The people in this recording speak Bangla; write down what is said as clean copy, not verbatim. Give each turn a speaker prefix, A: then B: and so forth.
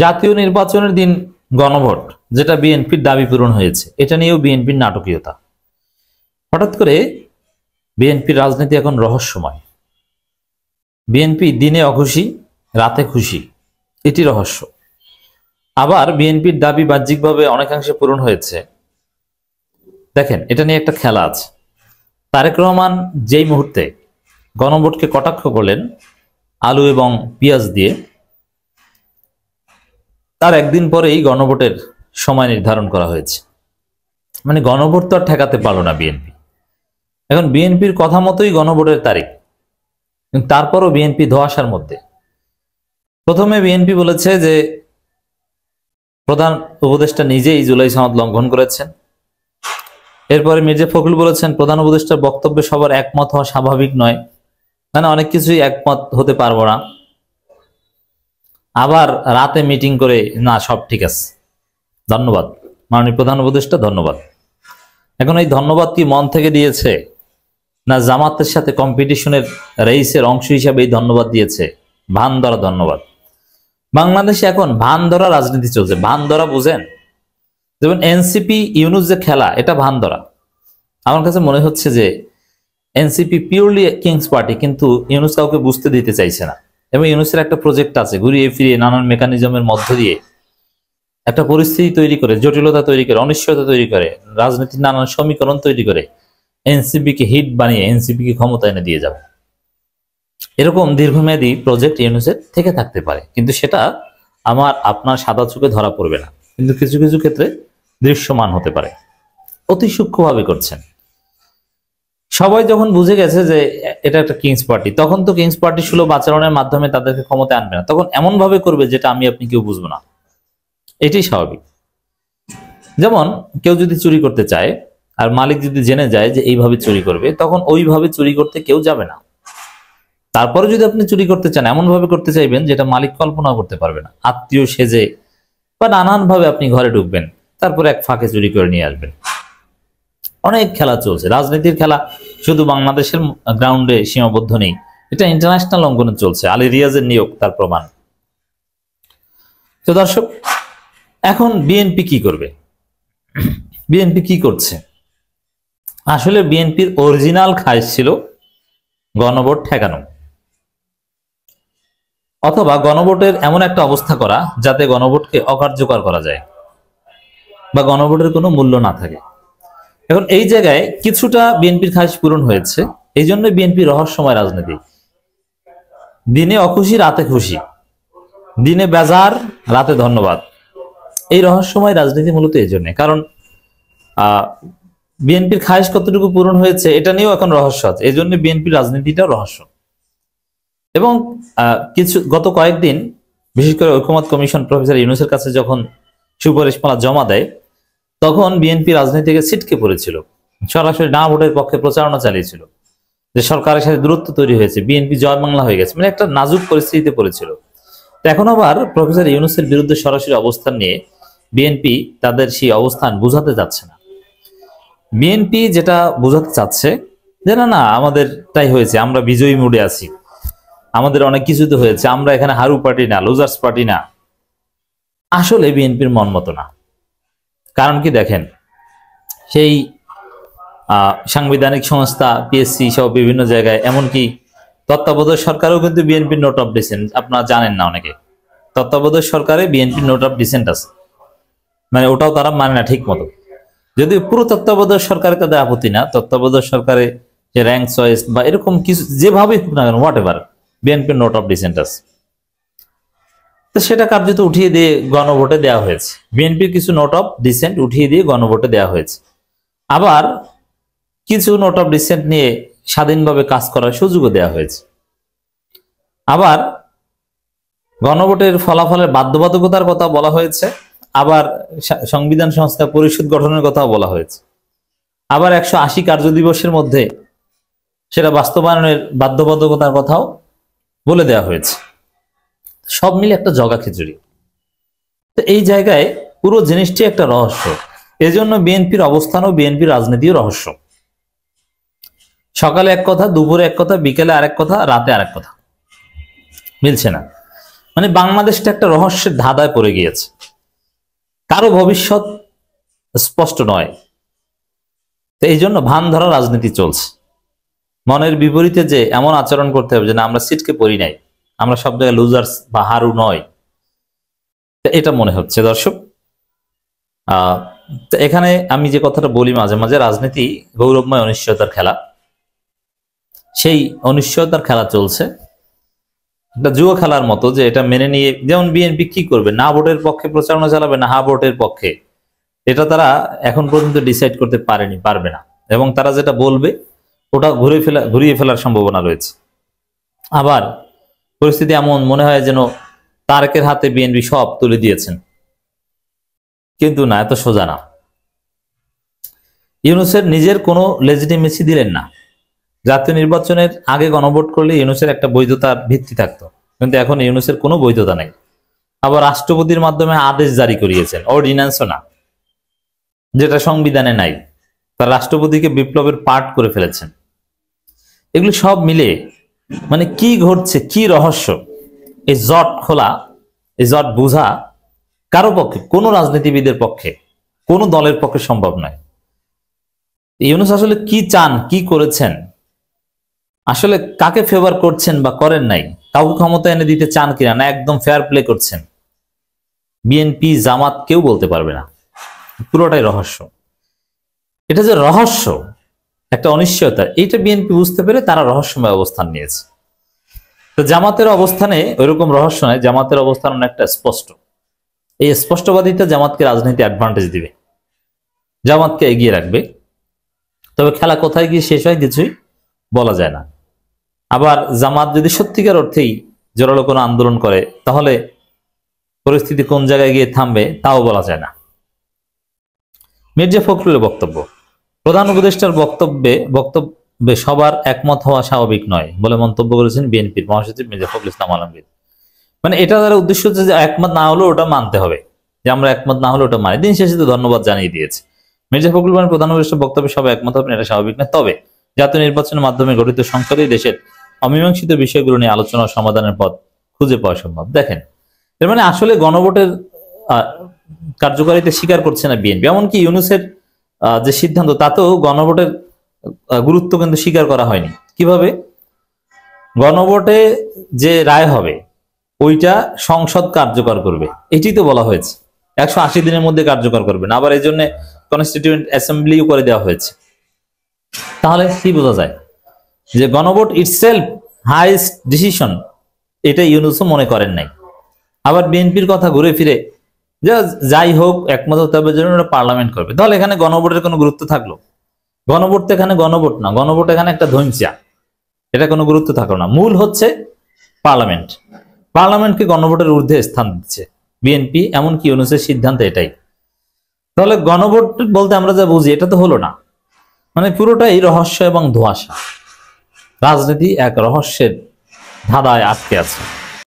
A: জাতীয় নির্বাচনের দিন গণভোট, যেটা বিএনপির দাবি পূরণ হয়েছে, এটা নিয়েও বিএনপির নাটকীয়তা। হঠাৎ করে বিএনপির রাজনীতি এখন রহস্যময়। বিএনপি দিনে অখুশি, রাতে খুশি, এটি রহস্য। আবার বিএনপির দাবি বাহ্যিকভাবে অনেকাংশে পূরণ হয়েছে। দেখেন, এটা নিয়ে একটা খেলা আছে। তারেক রহমান যেই মুহূর্তে গণভোটকে কটাক্ষ করলেন আলু এবং পেঁয়াজ দিয়ে, তার একদিন পরেই গণভোটের সময় নির্ধারণ করা হয়েছে। মানে গণভোট তো আর ঠেকাতে পারলো না বিএনপি। এখন বিএনপির কথা মতোই গণভোটের তারিখ, কিন্তু তারপরও বিএনপি ধোঁয়াশার মধ্যে। প্রথমে বিএনপি বলেছে যে প্রধান উপদেষ্টা নিজেই জুলাই সনদ লঙ্ঘন করেছেন। এরপরে মির্জা ফখরুল বলেছেন প্রধান উপদেষ্টার বক্তব্যে সবার একমত হওয়া স্বাভাবিক নয়, মানে অনেক কিছুই একমত হতে পারবো না। আবার রাতে মিটিং করে না, সব ঠিক আছে, ধন্যবাদ মাননীয় প্রধান উপদেষ্টা, ধন্যবাদ। এখন এই ধন্যবাদ কি মন থেকে দিয়েছে, না জামাতের সাথে কম্পিটিশনের রেইসের অংশ হিসাবে এই ধন্যবাদ দিয়েছে? ভান ধরা ধন্যবাদ। বাংলাদেশে এখন ভান ধরা রাজনীতি চলছে। ভান ধরা বুঝেন? যেমন এনসিপি ইউনুস যে খেলা, এটা ভান ধরা। আমার কাছে মনে হচ্ছে যে এনসিপি পিওরলি কিংস পার্টি, কিন্তু ইউনুস কাউকে বুঝতে দিতে চাইছে না। এবং ইউনুসের একটা প্রজেক্ট আছে, ঘুরিয়ে ফিরিয়ে নানান মেকানিজমের মধ্য দিয়ে একটা পরিস্থিতি তৈরি করে, জটিলতা তৈরি করে, অনিশ্চয়তা তৈরি করে, রাজনীতির নানান সমীকরণ তৈরি করে এনসিপিকে হিট বানিয়ে এনসিপিকে ক্ষমতা এনে দিয়ে যাবে। এরকম দীর্ঘমেয়াদী প্রজেক্ট ইউনুসের থেকে থাকতে পারে, কিন্তু সেটা আমার আপনার সাদা চোখে ধরা পড়বে না, কিন্তু কিছু কিছু ক্ষেত্রে দৃশ্যমান হতে পারে। অতি সূক্ষ্মভাবে করছেন। সবাই যখন বুঝে গেছে যে এটা একটা কিংস পার্টি, তখন তো কিংস পার্টি সুলভ আচরণের মাধ্যমে তাদেরকে ক্ষমতায় আনবে না, তখন এমন ভাবে করবে যেটা আমি আপনি কেউ বুঝবো না। এটাই স্বাভাবিক। যেমন কেউ যদি চুরি করতে চায় আর মালিক যদি জেনে যায় যে এইভাবে চুরি করবে, তখন ওইভাবে চুরি করতে কেউ যাবে না। তারপরে যদি আপনি চুরি করতে চান, এমন ভাবে করতে চাইবেন যেটা মালিক কল্পনা করতে পারবে না, আত্মীয় সেজে বা নানান ভাবে আপনি ঘরে ঢুকবেন, তারপরে এক ফাঁকে চুরি করে নিয়ে আসবেন। অনেক খেলা চলছে। রাজনীতির খেলা শুধু বাংলাদেশের গ্রাউন্ডে সীমাবদ্ধ নেই, এটা ইন্টারন্যাশনাল অঙ্গনে চলছে। আলী রিয়াজের নিয়োগ তার প্রমাণ। তো দর্শক, এখন বিএনপি কি করবে? বিএনপি কি করছে? আসলে বিএনপির অরিজিনাল খায়েশ ছিল গণভোট ঠেকানো, অথবা গণভোটের এমন একটা অবস্থা করা যাতে গণভোটকে অকার্যকর করা যায় বা গণভোটের কোনো মূল্য না থাকে। এখন এই জায়গায় কিছুটা বিএনপির খায়েশ পূরণ হয়েছে। এই জন্য বিএনপি রহস্যময় রাজনীতি। দিনে অখুশি, রাতে খুশি, দিনে বেজার, রাতে ধন্যবাদ। এই রহস্যময় রাজনীতি মূলত এই জন্য, কারণ বিএনপির খায়েশ কতটুকু পূরণ হয়েছে এটা নিয়েও এখন রহস্য আছে। এই জন্য বিএনপির রাজনীতিটাও রহস্য। এবং গত কয়েকদিন বিশেষ করে ঐকমত্য কমিশন প্রফেসর ইউনূসের কাছে যখন সুপারিশমালা জমা দেয়, তখন বিএনপি রাজনীতি থেকে ছিটকে পড়েছিল, সরাসরি না ভোটের পক্ষে প্রচারণা চালিয়েছিল যে সরকারের সাথে দূরত্ব তৈরি হয়েছে, বিএনপি জয় বাংলা হয়ে গেছে, মানে একটা নাজুক পরিস্থিতিতে পড়েছিল। এখন আবার প্রফেসর ইউনূসের বিরুদ্ধে সরাসরি অবস্থান নিয়ে বিএনপি তাদের সেই অবস্থান বোঝাতে যাচ্ছে না। বিএনপি যেটা বোঝাতে চাচ্ছে যে না না, আমাদের তাই হয়েছে, আমরা বিজয়ী মুডে আছি, আমাদের অনেক কিছু তো হয়েছে, আমরা এখানে হারু পার্টি না, লুজার্স পার্টি না। আসলে বিএনপির মন মতো না। কারণ কি দেখেন, সেই সাংবিধানিক সংস্থা পিএসসি সহ বিভিন্ন জায়গায়, এমনকি তত্ত্বাবধায়ক সরকারেও কিন্তু বিএনপির নোট অফ ডিসেন্ট, আপনারা জানেন না অনেকে, তত্ত্বাবধায়ক সরকারে বিএনপির নোট অফ ডিসেন্ট আছে, মানে ওটাও তারা মানে না ঠিক মতো। যদি পুরো তত্ত্বাবধায়ক সরকারের তাদের আপত্তি না, তত্ত্বাবধায়ক সরকারে যে র্যাঙ্ক চয়েস বা এরকম কিছু যেভাবেই হোক না কেন, হোয়াট এভার, বিএনপির নোট অফ ডিসেন্ট আছে। তো সেটা কার্যত উঠিয়ে দিয়ে গণভোটে দেওয়া হয়েছে। বিএনপির কিছু নোট অফ ডিসেন্ট উঠিয়ে দিয়ে গণভোটে দেওয়া হয়েছে। আবার কিছু নোট অফ ডিসেন্ট নিয়ে স্বাধীনভাবে কাজ করার সুযোগও দেওয়া হয়েছে। আবার গণভোটের ফলাফলের বাধ্যবাধকতার কথা বলা হয়েছে, আবার সংবিধান সংস্কার পরিষদ গঠনের কথাও বলা হয়েছে, আবার 180 কার্যদিবসের মধ্যে সেটা বাস্তবায়নের বাধ্যবাধকতার কথাও বলে দেওয়া হয়েছে। সব মিলে একটা জগা খিচুড়ি। তো এই জায়গায় পুরো জিনিসটি একটা রহস্য। এজন্য বিএনপির অবস্থান ও বিএনপির রাজনীতিও রহস্য। সকালে এক কথা, দুপুরে এক কথা, বিকেলে আরেক কথা, রাতে আরেক কথা, মিলছে না। মানে বাংলাদেশটা একটা রহস্যের ধাঁধায় পড়ে গিয়েছে, কারো ভবিষ্যৎ স্পষ্ট নয়। তো এই জন্য ভান ধরা রাজনীতি চলছে। মনের বিপরীতে যে এমন আচরণ করতে হবে যে না আমরা সিটকে পড়ি নাই, আমরা সব জায়গায় লুজার্স বা হারু নয়, এটা মনে হচ্ছে দর্শক। তো এখানে আমি যে কথাটা বলি মাঝে মাঝে, রাজনীতি গৌরবময় অনিশ্চয়তার খেলা। সেই অনিশ্চয়তার খেলা চলছে, একটা জুয়া খেলার মতো, যে এটা মেনে নিয়ে, যেমন বিএনপি কি করবে, না ভোটের পক্ষে প্রচারণা চালাবে না হা ভোটের পক্ষে, এটা তারা এখন পর্যন্ত ডিসাইড করতে পারবে না। এবং তারা যেটা বলবে ওটা ঘুরিয়ে ফেলার সম্ভাবনা রয়েছে। আবার পরিস্থিতি এমন মনে হয় যেন তারেকের হাতে বিএনপি সব তুলে দিয়েছেন, কিন্তু না, এত সোজা না। ইউনূসের নিজের কোনো লেজিটিমেসি দিলেন না। জাতীয় নির্বাচনের আগে গণভোট করলে ইউনূসের একটা বৈধতার ভিত্তি থাকতো, কিন্তু এখন ইউনূসের কোনো বৈধতা নেই। আবার রাষ্ট্রপতির মাধ্যমে আদেশ জারি করিয়েছেন, অর্ডিন্যান্সও না, যেটা সংবিধানে নাই। তার রাষ্ট্রপতিকে বিপ্লবের পার্ট করে ফেলেছেন। এগুলো সব মিলে মানে কি ঘটছে, কি রহস্য, এই জট খোলা, এই জট বোঝা কারো পক্ষে, কোনো রাজনীতিবিদের পক্ষে, কোনো দলের পক্ষে সম্ভব নয়। ইউনূস আসলে কি চান, কি করেছেন, আসলে কাকে ফেভার করছেন বা করেন নাই, কাউকে ক্ষমতা এনে দিতে চান কিনা, না একদম ফেয়ার প্লে করছেন, বিএনপি জামাত কেউ বলতে পারবে না। পুরোটাই রহস্য। এটা যে রহস্য, একটা অনিশ্চয়তা, এইটা বিএনপি বুঝতে পেরে তারা রহস্যময় অবস্থান নিয়েছে। তো জামাতের অবস্থানে ওইরকম রহস্য নয়, জামাতের অবস্থান অনেকটা স্পষ্ট। এই স্পষ্টবাদিতা জামাতকে রাজনীতি অ্যাডভান্টেজ দিবে, জামাতকে এগিয়ে রাখবে। তবে খেলা কোথায় গিয়ে শেষ হয় কিছুই বলা যায় না। আবার জামাত যদি সত্যিকার অর্থেই জোরালো কোনো আন্দোলন করে, তাহলে পরিস্থিতি কোন জায়গায় গিয়ে থামবে তাও বলা যায় না। মির্জা ফখরুলের বক্তব্য, প্রধান উপদেষ্টার বক্তব্যে সবার একমত হওয়া স্বাভাবিক নয় বলে মন্তব্য করেছেন বিএনপির মহাসচিব মির্জা ফখরুল ইসলাম আলমগীর। মানে এটা দ্বারা উদ্দেশ্য হচ্ছে যে একমত না হলেও ওটা মানতে হবে, যে আমরা একমত না হলে ওটা মানি। দিন শেষে তো ধন্যবাদ জানিয়ে দিয়েছে। মির্জা ফখরুল মানে প্রধান উপদেষ্টার বক্তব্যে সবাই একমত হবেন, এটা স্বাভাবিক না। তবে জাতীয় নির্বাচনের মাধ্যমে গঠিত সংসদে দেশের অমীমাংসিত বিষয়গুলো নিয়ে আলোচনা ও সমাধানের পথ খুঁজে পাওয়া সম্ভব। দেখেন, এর মানে আসলে গণভোটের কার্যকারিতা স্বীকার করছে না বিএনপি। এমনকি ইউনূসের যে সিদ্ধান্ত, তাতেও গণভোটের গুরুত্ব কিন্তু স্বীকার করা হয়নি। কিভাবে? গণভোটে যে রায় হবে ওইটা সংসদ কার্যকর করবে, এটি তো বলা হয়েছে। 180 দিনের মধ্যে কার্যকর করবে না, আবার এই জন্য কনস্টিটিউয়েন্ট অ্যাসেম্বলিও করে দেওয়া হয়েছে। তাহলে কি বোঝা যায় যে গণভোট ইটসেলফ হাইয়েস্ট ডিসিশন, এটা ইউনূসও মনে করেন নাই। আবার বিএনপির কথা ঘুরে ফিরে যাই হোক একমত হতে হবে জন্য পার্লামেন্ট করবে। তাহলে এখানে গণভোটের কোনো গুরুত্ব থাকলো? গণভোট তো এখানে গণভোট না, গণভোট এখানে একটা ধৈর্যা, এটা কোনো গুরুত্ব থাকলো না। মূল হচ্ছে পার্লামেন্ট, পার্লামেন্টকে গণভোটের ঊর্ধ্বে স্থান দিচ্ছে বিএনপি, এমনকি ইউনূসের সিদ্ধান্ত এটাই। তাহলে গণভোট বলতে আমরা যা বুঝি এটা তো হলো না। মানে পুরোটাই রহস্য এবং ধোঁয়াশা, রাজনীতি এক রহস্যের ধাঁধায় আটকে আছে।